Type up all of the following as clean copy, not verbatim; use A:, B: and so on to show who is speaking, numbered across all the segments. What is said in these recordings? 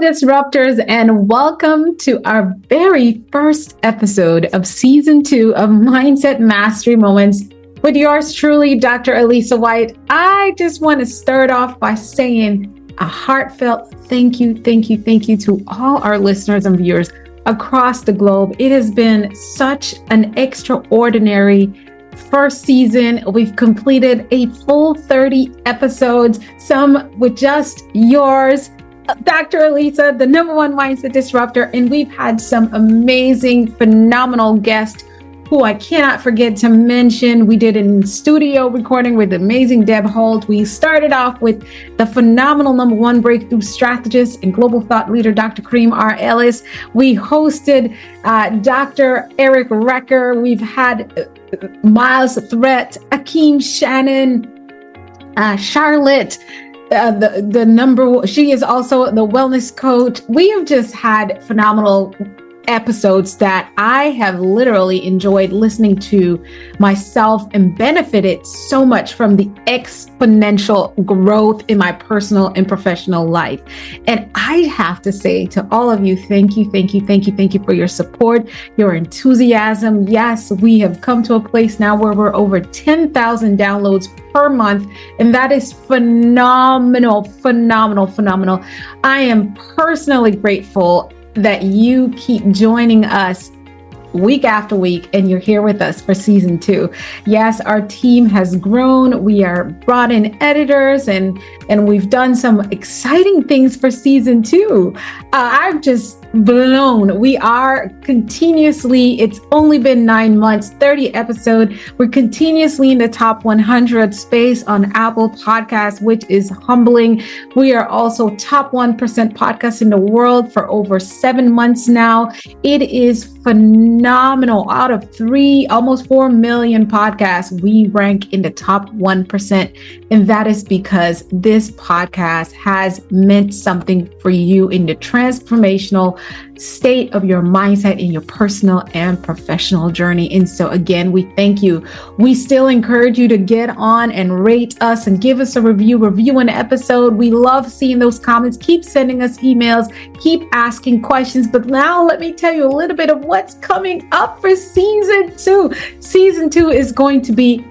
A: Disruptors, and welcome to our very first episode of Season 2 of Mindset Mastery Moments with yours truly, Dr. Alisa Whyte. I just want to start off by saying a heartfelt thank you to all our listeners and viewers across the globe. It has been such an extraordinary first season. We've completed a full 30 episodes, some with just yours, Dr. Alisa, the #1 mindset disruptor. And we've had some amazing, phenomenal guests who I cannot forget to mention. We did a studio recording with amazing Deb Holt. We started off with the phenomenal #1 breakthrough strategist and global thought leader, Dr. Kareem R. Ellis. We hosted Dr. Eric Recker. We've had Miles Threat, Akeem Shannon, Charlotte, she is also the wellness coach. We have just had phenomenal episodes that I have literally enjoyed listening to myself and benefited so much from the exponential growth in my personal and professional life. And I have to say to all of you, thank you for your support, your enthusiasm. Yes, we have come to a place now where we're over 10,000 downloads per month, and that is phenomenal. I am personally grateful that you keep joining us week after week, and you're here with us for Season 2. Yes, our team has grown. We are brought in editors, and we've done some exciting things for Season 2. I'm just blown. We are continuously, it's only been 9 months, 30 episodes. We're continuously in the top 100 space on Apple Podcasts, which is humbling. We are also top 1% podcast in the world for over 7 months now. It is phenomenal. Out of almost 4 million podcasts, we rank in the top 1%. And that is because this podcast has meant something for you in the transformational state of your mindset in your personal and professional journey. And so again, we thank you. We still encourage you to get on and rate us and give us a review an episode. We love seeing those comments. Keep sending us emails, keep asking questions. But now let me tell you a little bit of what's coming up for Season 2. Season 2 is going to be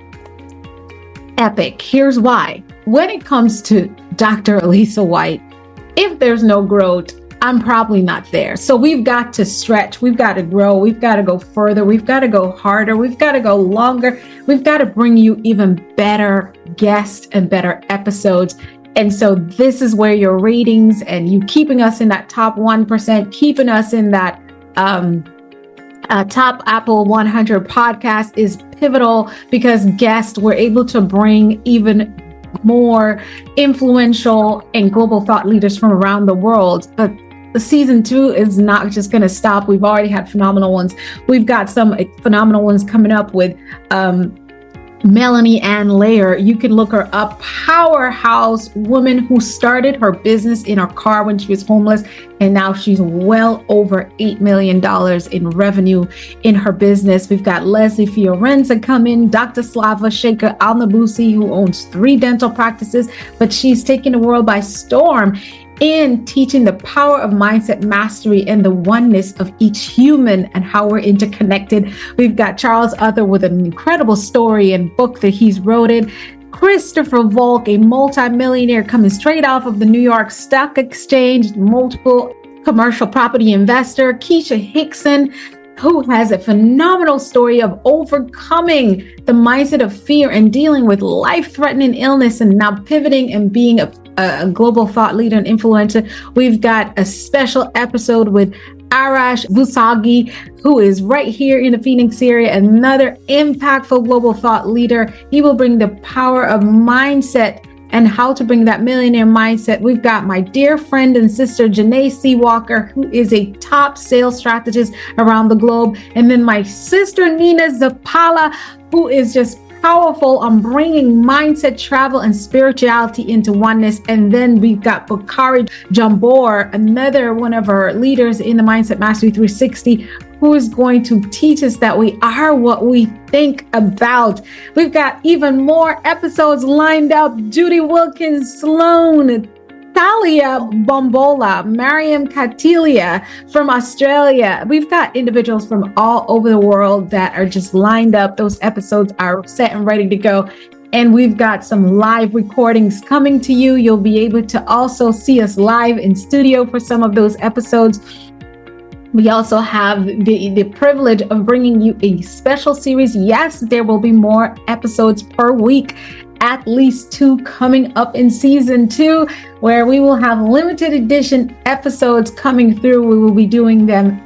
A: epic. Here's why. When it comes to Dr. Alisa Whyte, if there's no growth, I'm probably not there. So we've got to stretch. We've got to grow. We've got to go further. We've got to go harder. We've got to go longer. We've got to bring you even better guests and better episodes. And so this is where your ratings and you keeping us in that top 1%, keeping us in that top Apple 100 podcast is pivotal, because guests were able to bring even more influential and global thought leaders from around the world. But Season 2 is not just going to stop. We've already had phenomenal ones. We've got some phenomenal ones coming up with Melanie Ann Layer. You can look her up. Powerhouse woman who started her business in her car when she was homeless, and now she's well over $8 million in revenue in her business. We've got Leslie Fiorenza come in, Dr. Slava Sheikha Al-Nabusi, who owns 3 dental practices, but she's taking the world by storm in teaching the power of mindset mastery and the oneness of each human and how we're interconnected. We've got Charles Utter with an incredible story and book that he's wrote it. Christopher Volk, a multimillionaire coming straight off of the New York Stock Exchange, multiple commercial property investor. Keisha Hickson, who has a phenomenal story of overcoming the mindset of fear and dealing with life-threatening illness and now pivoting and being a global thought leader and influencer. We've got a special episode with Arash Vusagi, who is right here in the Phoenix area, another impactful global thought leader. He will bring the power of mindset and how to bring that millionaire mindset. We've got my dear friend and sister, Janae C. Walker, who is a top sales strategist around the globe. And then my sister, Nina Zapala, who is just powerful on bringing mindset, travel, and spirituality into oneness. And then we've got Bakari Jambor, another one of our leaders in the Mindset Mastery 360, who is going to teach us that we are what we think about. We've got even more episodes lined up. Judy Wilkins Sloan, Talia Bombola, Mariam Katilia from Australia. We've got individuals from all over the world that are just lined up. Those episodes are set and ready to go. And we've got some live recordings coming to you. You'll be able to also see us live in studio for some of those episodes. We also have the privilege of bringing you a special series. Yes, there will be more episodes per week, at least 2 coming up in season 2, where we will have limited edition episodes coming through. We will be doing them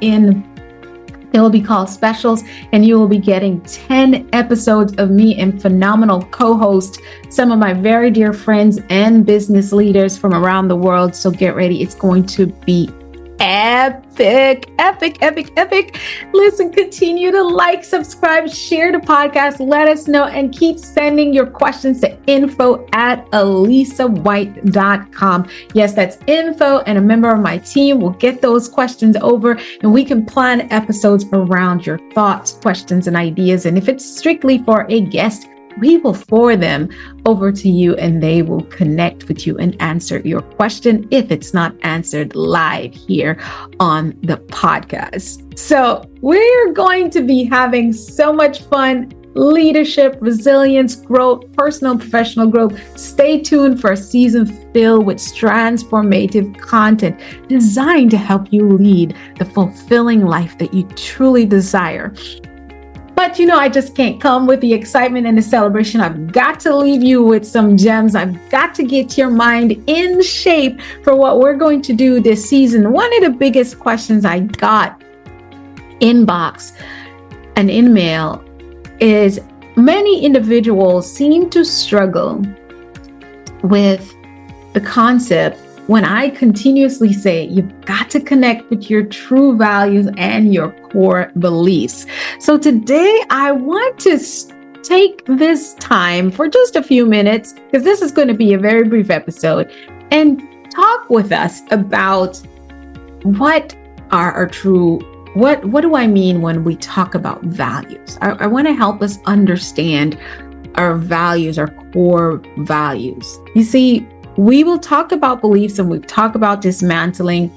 A: they will be called specials, and you will be getting 10 episodes of me and phenomenal co-host, some of my very dear friends and business leaders from around the world. So get ready. It's going to be epic. Listen, continue to like, subscribe, share the podcast, let us know, and keep sending your questions to info@alisawhyte.com. Yes, that's info, and a member of my team will get those questions over, and we can plan episodes around your thoughts, questions, and ideas. And if it's strictly for a guest, we will forward them over to you, and they will connect with you and answer your question if it's not answered live here on the podcast. So we're going to be having so much fun. Leadership, resilience, growth, personal and professional growth. Stay tuned for a season filled with transformative content designed to help you lead the fulfilling life that you truly desire. But I just can't come with the excitement and the celebration. I've got to leave you with some gems. I've got to get your mind in shape for what we're going to do this season. One of the biggest questions I got inbox and in mail is many individuals seem to struggle with the concept when I continuously say you've got to connect with your true values and your core beliefs. So today I want to take this time for just a few minutes, because this is going to be a very brief episode, and talk with us about what are our true, what do I mean when we talk about values? I want to help us understand our values, our core values. You see, we will talk about beliefs, and we've talked about dismantling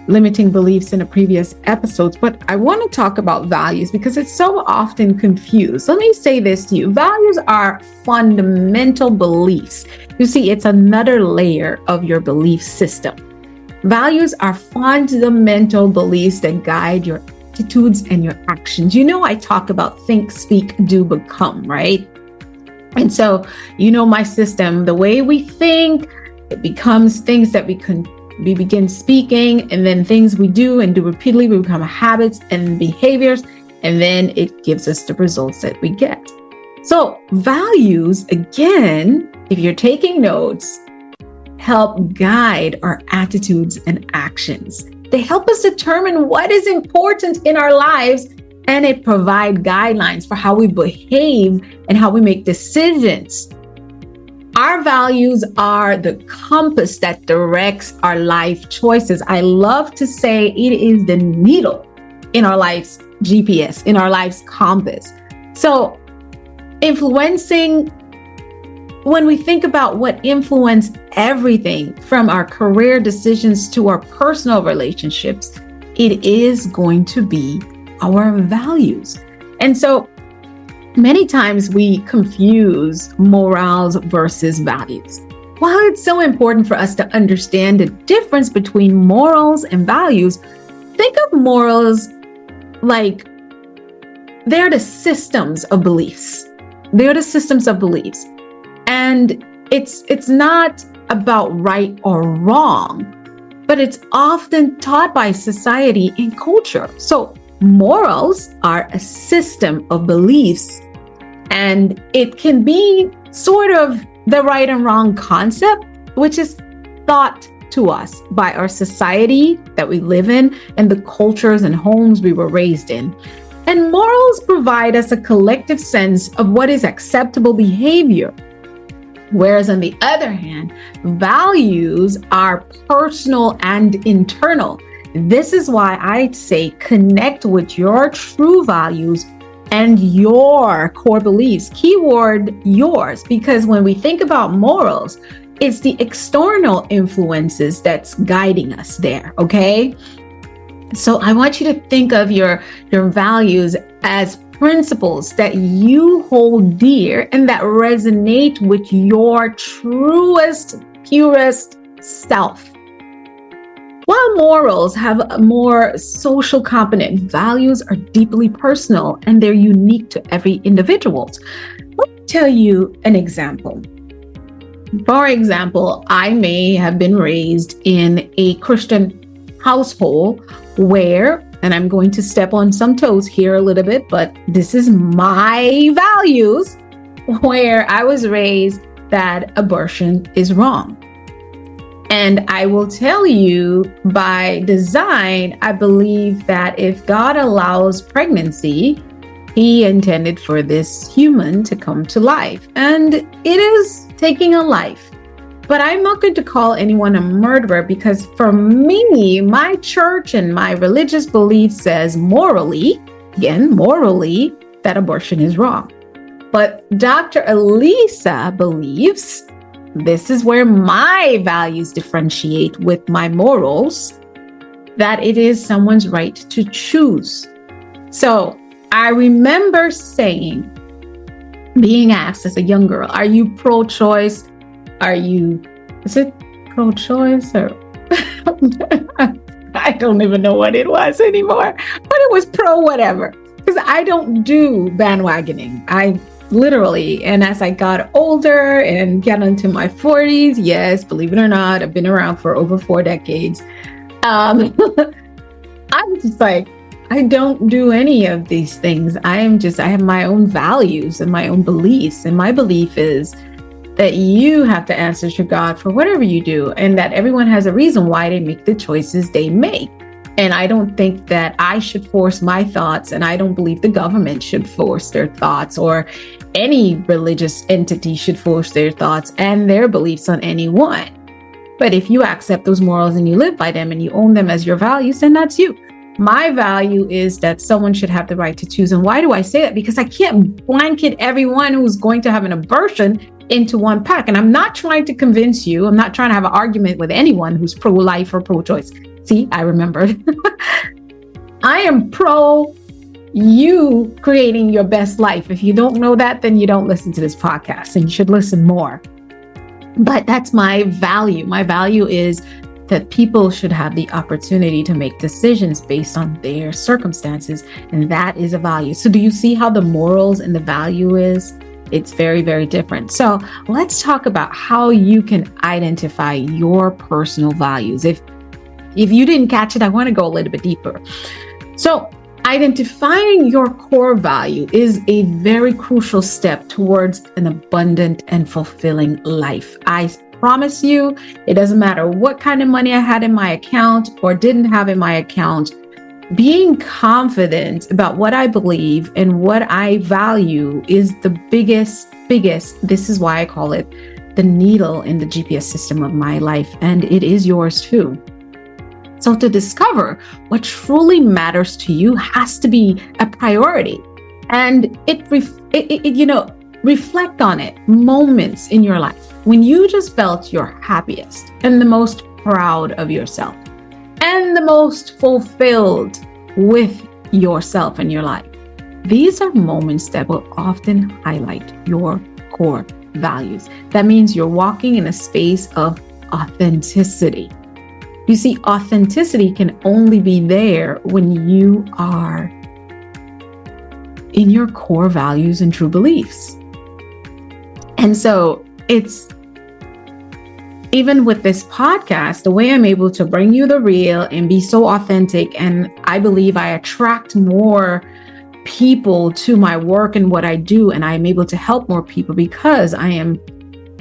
A: limiting beliefs in the previous episodes, but I want to talk about values because it's so often confused. Let me say this to you. Values are fundamental beliefs. You see, it's another layer of your belief system. Values are fundamental beliefs that guide your attitudes and your actions. I talk about think, speak, do, become, right? And so, my system, the way we think, it becomes things that we begin speaking, and then things we do and do repeatedly, we become habits and behaviors, and then it gives us the results that we get. So values, again, if you're taking notes, help guide our attitudes and actions. They help us determine what is important in our lives, and it provides guidelines for how we behave and how we make decisions. Our values are the compass that directs our life choices. I love to say it is the needle in our life's GPS, in our life's compass. So influencing, when we think about what influence everything from our career decisions to our personal relationships, it is going to be our values. And so many times we confuse morals versus values. While it's so important for us to understand the difference between morals and values, think of morals like they're the systems of beliefs. They're the systems of beliefs. And it's not about right or wrong, but it's often taught by society and culture. So morals are a system of beliefs, and it can be sort of the right and wrong concept, which is taught to us by our society that we live in and the cultures and homes we were raised in. And morals provide us a collective sense of what is acceptable behavior. Whereas on the other hand, values are personal and internal. This is why I say connect with your true values and your core beliefs. Keyword yours, because when we think about morals, It's the external influences that's guiding us there, okay? So I want you to think of your values as principles that you hold dear and that resonate with your truest, purest self. While morals have a more social component, values are deeply personal and they're unique to every individual. Let me tell you an example. For example, I may have been raised in a Christian household where, and I'm going to step on some toes here a little bit, but this is my values, where I was raised that abortion is wrong. And I will tell you, by design, I believe that if God allows pregnancy, He intended for this human to come to life. And it is taking a life. But I'm not going to call anyone a murderer, because for me, my church and my religious belief says morally, that abortion is wrong. But Dr. Alisa believes, this is where my values differentiate with my morals, that it is someone's right to choose. So I remember being asked as a young girl, are you pro-choice? Is it pro-choice or I don't even know what it was anymore, but it was pro whatever, because I don't do bandwagoning. I literally, and as I got older and got into my 40s, yes, believe it or not, I've been around for over 4 decades. I'm just like, I don't do any of these things. I have my own values and my own beliefs. And my belief is that you have to answer to God for whatever you do, and that everyone has a reason why they make the choices they make. And I don't think that I should force my thoughts, and I don't believe the government should force their thoughts, or any religious entity should force their thoughts and their beliefs on anyone. But if you accept those morals and you live by them and you own them as your values, then that's you. My value is that someone should have the right to choose. And why do I say that? Because I can't blanket everyone who's going to have an abortion into one pack. And I'm not trying to convince you. I'm not trying to have an argument with anyone who's pro-life or pro-choice. See, I remembered. I am pro you creating your best life. If you don't know that, then you don't listen to this podcast, and you should listen more. But that's my value. My value is that people should have the opportunity to make decisions based on their circumstances. And that is a value. So do you see how the morals and the value is? It's very, very different. So let's talk about how you can identify your personal values. If you didn't catch it, I want to go a little bit deeper. So identifying your core value is a very crucial step towards an abundant and fulfilling life. I promise you, it doesn't matter what kind of money I had in my account or didn't have in my account. Being confident about what I believe and what I value is the biggest, this is why I call it the needle in the GPS system of my life. And it is yours too. So to discover what truly matters to you has to be a priority. And reflect on it, moments in your life when you just felt your happiest and the most proud of yourself and the most fulfilled with yourself and your life. These are moments that will often highlight your core values. That means you're walking in a space of authenticity. You see, authenticity can only be there when you are in your core values and true beliefs. And so it's, even with this podcast, the way I'm able to bring you the real and be so authentic, and I believe I attract more people to my work and what I do, and I'm able to help more people because I am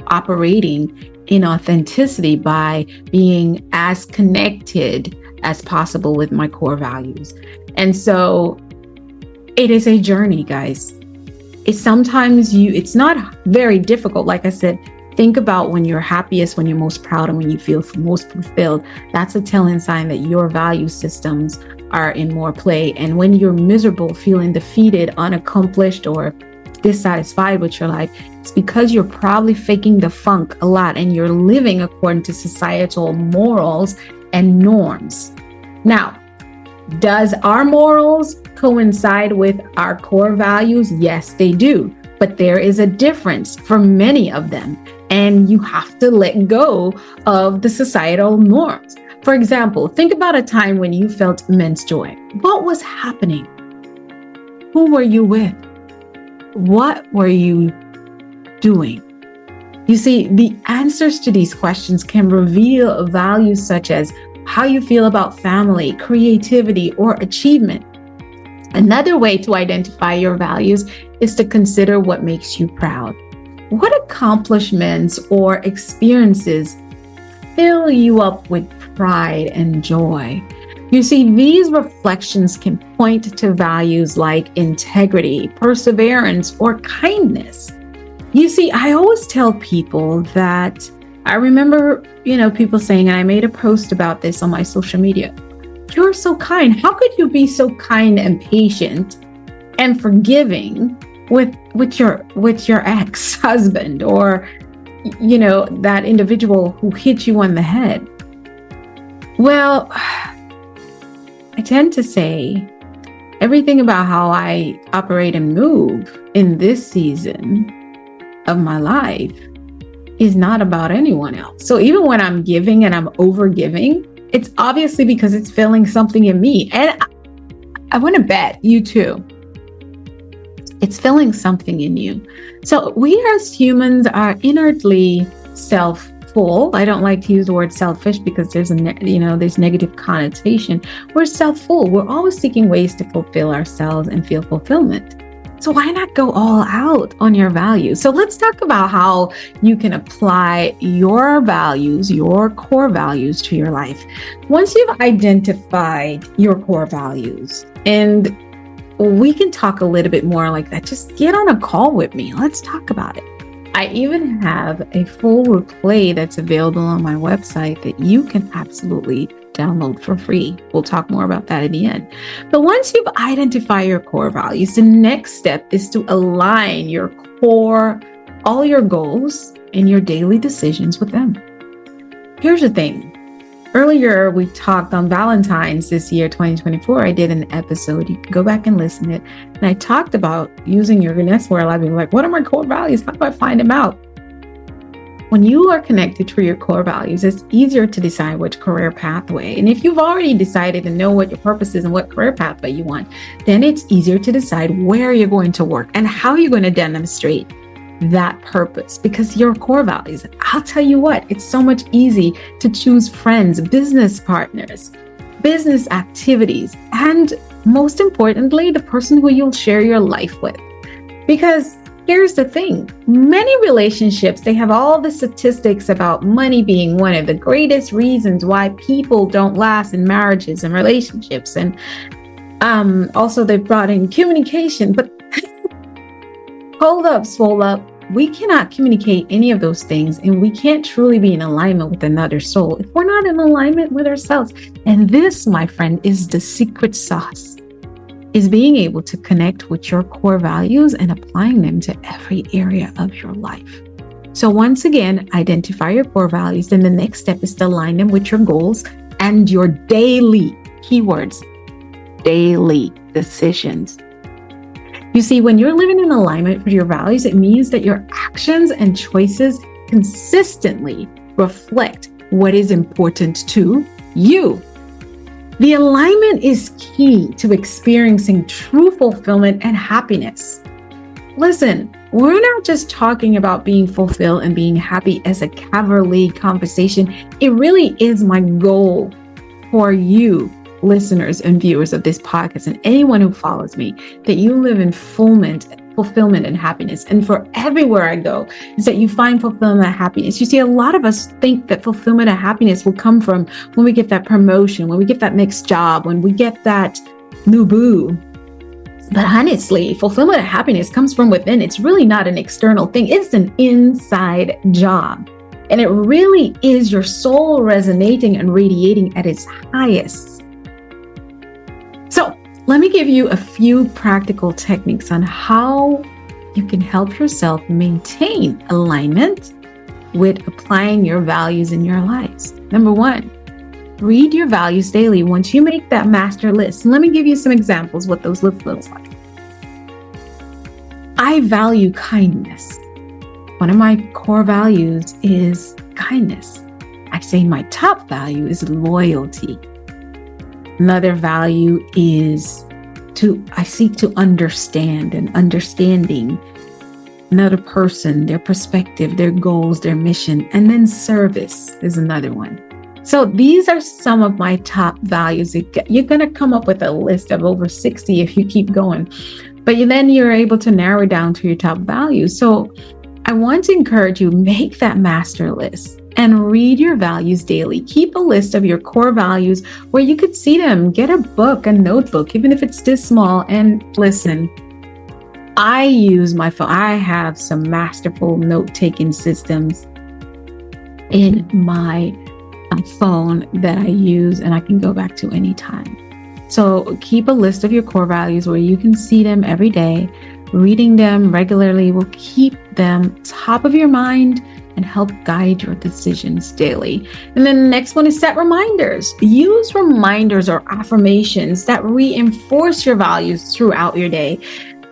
A: operating in authenticity by being as connected as possible with my core values. And so it is a journey, guys. It's not very difficult. Like I said, think about when you're happiest, when you're most proud, and when you feel most fulfilled. That's a telling sign that your value systems are in more play. And when you're miserable, feeling defeated, unaccomplished, or dissatisfied with your life, it's because you're probably faking the funk a lot and you're living according to societal morals and norms. Now, does our morals coincide with our core values? Yes, they do. But there is a difference for many of them, and you have to let go of the societal norms. For example, think about a time when you felt immense joy. What was happening? Who were you with? What were you doing? You see, the answers to these questions can reveal values such as how you feel about family, creativity, or achievement. Another way to identify your values is to consider what makes you proud. What accomplishments or experiences fill you up with pride and joy? You see, these reflections can point to values like integrity, perseverance, or kindness. You see, I always tell people that I remember, people saying, and I made a post about this on my social media, you're so kind. How could you be so kind and patient and forgiving with your ex-husband or, that individual who hit you on the head? Well, I tend to say everything about how I operate and move in this season of my life is not about anyone else. So even when I'm giving and I'm over giving, it's obviously because it's filling something in me. And I want to bet you too. It's filling something in you. So we as humans are inherently self-full. I don't like to use the word selfish because there's negative connotation. We're self-full. We're always seeking ways to fulfill ourselves and feel fulfillment. So why not go all out on your values? So let's talk about how you can apply your values, your core values to your life. Once you've identified your core values, and we can talk a little bit more like that, just get on a call with me. Let's talk about it. I even have a full replay that's available on my website that you can absolutely download for free. We'll talk more about that at the end. But once you've identified your core values, the next step is to align your core, all your goals and your daily decisions with them. Here's the thing. Earlier, we talked on Valentine's this year, 2024. I did an episode. You can go back and listen to it. And I talked about using your, and that's where a lot of people are like, what are my core values? How do I find them out? When you are connected to your core values, it's easier to decide which career pathway. And if you've already decided to know what your purpose is and what career pathway you want, then it's easier to decide where you're going to work and how you're going to demonstrate that purpose, because your core values, I'll tell you what, it's so much easy to choose friends, business partners, business activities, and most importantly, the person who you'll share your life with. Because here's the thing, many relationships, they have all the statistics about money being one of the greatest reasons why people don't last in marriages and relationships. And also they've brought in communication, but hold up, swole up. We cannot communicate any of those things, and we can't truly be in alignment with another soul if we're not in alignment with ourselves. And this, my friend, is the secret sauce, is being able to connect with your core values and applying them to every area of your life. So once again, identify your core values. Then the next step is to align them with your goals and your daily, keywords, daily decisions. You see, when you're living in alignment with your values, it means that your actions and choices consistently reflect what is important to you. The alignment is key to experiencing true fulfillment and happiness. Listen, we're not just talking about being fulfilled and being happy as a cavalier conversation. It really is my goal for you, listeners and viewers of this podcast, and anyone who follows me, that you live in fulfillment and happiness. And for everywhere I go, is that you find fulfillment and happiness. You see, a lot of us think that fulfillment and happiness will come from when we get that promotion, when we get that next job, when we get that new boo. But honestly, fulfillment and happiness comes from within. It's really not an external thing. It's an inside job. And it really is your soul resonating and radiating at its highest. So let me give you a few practical techniques on how you can help yourself maintain alignment with applying your values in your lives. Number one, read your values daily. Once you make that master list, and let me give you some examples what those lists looks like. I value kindness. One of my core values is kindness. I say my top value is loyalty. Another value is I seek to understand, and understanding another person, their perspective, their goals, their mission, and then service is another one. So these are some of my top values. You're going to come up with a list of over 60 if you keep going, but then you're able to narrow down to your top values. So I want to encourage you, make that master list and read your values daily. Keep a list of your core values where you could see them. Get a book, a notebook, even if it's this small. And listen, I use my phone. I have some masterful note-taking systems in my phone that I use and I can go back to anytime. So keep a list of your core values where you can see them every day. Reading them regularly will keep them top of your mind and help guide your decisions daily. And then the next one is set reminders. Use reminders or affirmations that reinforce your values throughout your day.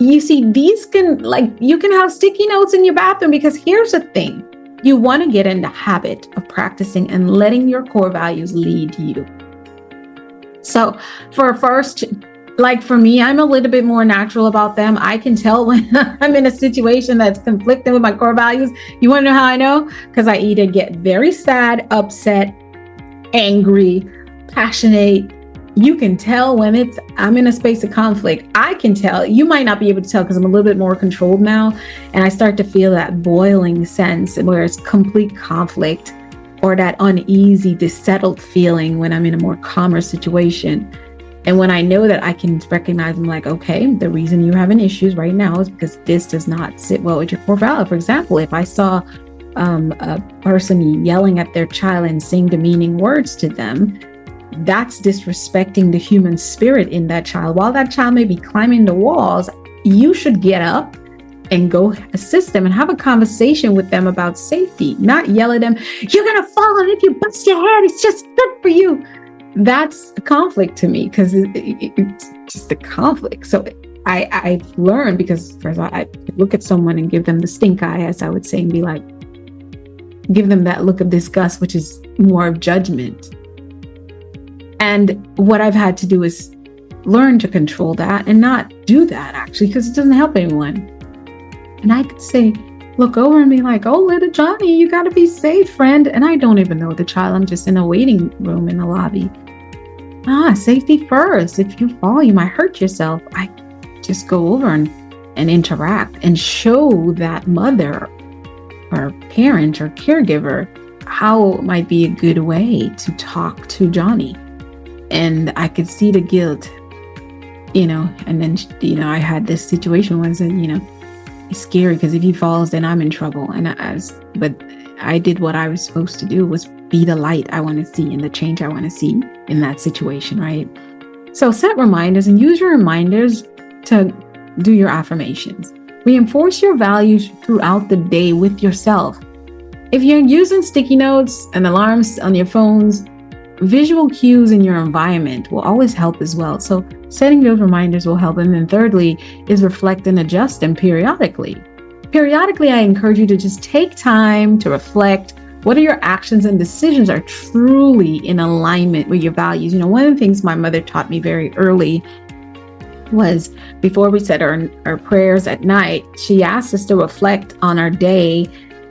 A: You see, these you can have sticky notes in your bathroom, because here's the thing. You want to get in the habit of practicing and letting your core values lead you. So for me, I'm a little bit more natural about them. I can tell when I'm in a situation that's conflicting with my core values. You want to know how I know? Because I either get very sad, upset, angry, passionate. You can tell when I'm in a space of conflict. I can tell. You might not be able to tell because I'm a little bit more controlled now. And I start to feel that boiling sense where it's complete conflict, or that uneasy, dissettled feeling when I'm in a more calmer situation. And when I know that I can recognize, I'm like, okay, the reason you're having issues right now is because this does not sit well with your core value. For example, if I saw a person yelling at their child and saying demeaning words to them, that's disrespecting the human spirit in that child. While that child may be climbing the walls, you should get up and go assist them and have a conversation with them about safety, not yell at them, you're going to fall, and if you bust your head, it's just good for you. That's a conflict to me, because it's just a conflict. So I've learned, because first I look at someone and give them the stink eye, as I would say, and be like, give them that look of disgust, which is more of judgment. And what I've had to do is learn to control that and not do that, actually, because it doesn't help anyone. And I could say, look over and be like, oh, little Johnny, you got to be safe, friend. And I don't even know the child. I'm just in a waiting room in the lobby. Safety first. If you fall, you might hurt yourself. I just go over and interact and show that mother or parent or caregiver how it might be a good way to talk to Johnny. And I could see the guilt, and then, I had this situation where I said, it's scary because if he falls, then I'm in trouble. But I did what I was supposed to do, was be the light I want to see and the change I want to see in that situation, right? So set reminders and use your reminders to do your affirmations. Reinforce your values throughout the day with yourself. If you're using sticky notes and alarms on your phones, visual cues in your environment will always help as well. So setting those reminders will help. And then thirdly is reflect and adjust them periodically. Periodically, I encourage you to just take time to reflect. What are your actions and decisions are truly in alignment with your values? One of the things my mother taught me very early was, before we said our prayers at night, she asked us to reflect on our day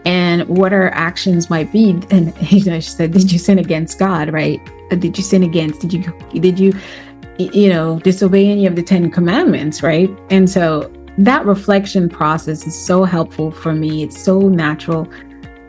A: and what our actions might be. And she said, did you sin against God, right? Did you sin against, did you disobey any of the 10 commandments, right? And so that reflection process is so helpful for me. It's so natural.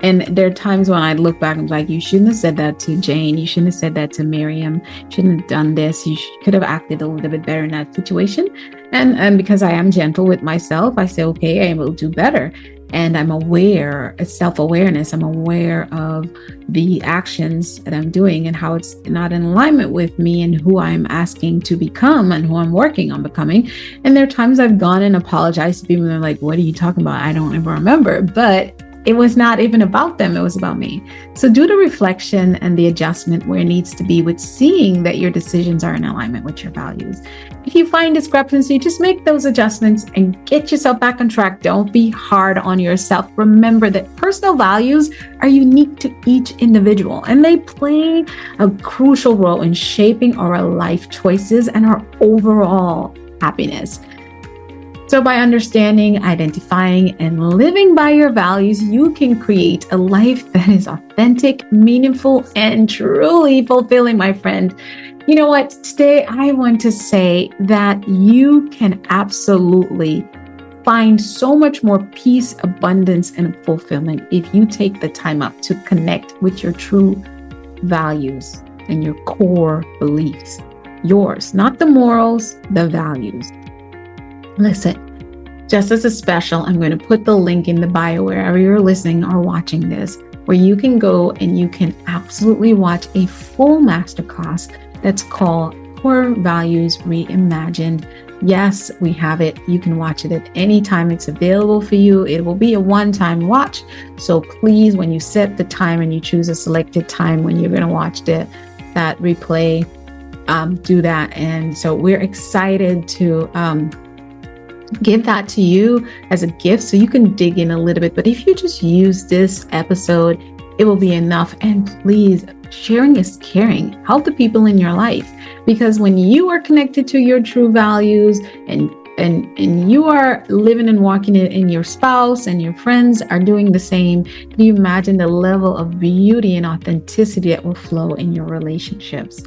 A: And there are times when I look back and I'm like, you shouldn't have said that to Jane. You shouldn't have said that to Miriam. You shouldn't have done this. You could have acted a little bit better in that situation. And because I am gentle with myself, I say, okay, I will do better. And I'm aware, it's self-awareness. I'm aware of the actions that I'm doing and how it's not in alignment with me and who I'm asking to become and who I'm working on becoming. And there are times I've gone and apologized to people and they're like, what are you talking about? I don't ever remember. But it was not even about them. It was about me. So do the reflection and the adjustment where it needs to be with seeing that your decisions are in alignment with your values. If you find discrepancy, just make those adjustments and get yourself back on track. Don't be hard on yourself. Remember that personal values are unique to each individual, and they play a crucial role in shaping our life choices and our overall happiness. So by understanding, identifying, and living by your values, you can create a life that is authentic, meaningful, and truly fulfilling, my friend. You know what? Today, I want to say that you can absolutely find so much more peace, abundance, and fulfillment if you take the time up to connect with your true values and your core beliefs. Yours, not the morals, the values. Listen, just as a special, I'm going to put the link in the bio wherever you're listening or watching this, where you can go and you can absolutely watch a full masterclass that's called Core Values Reimagined. Yes, we have it. You can watch it at any time. It's available for you. It will be a one-time watch. So please, when you set the time and you choose a selected time when you're going to watch that replay, do that. And so we're excited to give that to you as a gift so you can dig in a little bit. But if you just use this episode, it will be enough. And please, sharing is caring. Help the people in your life, because when you are connected to your true values and you are living and walking it, and your spouse and your friends are doing the same, can you imagine the level of beauty and authenticity that will flow in your relationships?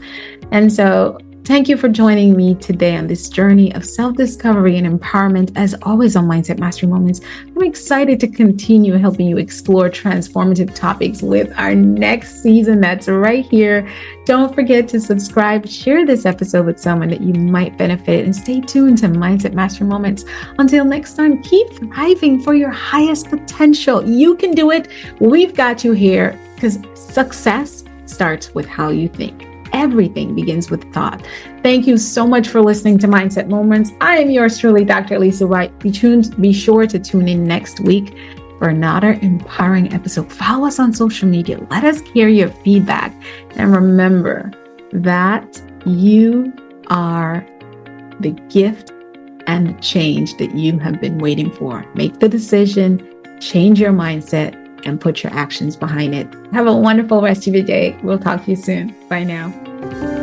A: And so thank you for joining me today on this journey of self-discovery and empowerment, as always on Mindset Mastery Moments. I'm excited to continue helping you explore transformative topics with our next season that's right here. Don't forget to subscribe, share this episode with someone that you might benefit, and stay tuned to Mindset Mastery Moments. Until next time, keep thriving for your highest potential. You can do it. We've got you here, because success starts with how you think. Everything begins with thought. Thank you so much for listening to Mindset Moments. I am yours truly, Dr. Alisa Whyte. Be sure to tune in next week for another empowering episode. Follow us on social media. Let us hear your feedback. And remember that you are the gift and the change that you have been waiting for. Make the decision, change your mindset, and put your actions behind it. Have a wonderful rest of your day. We'll talk to you soon. Bye now.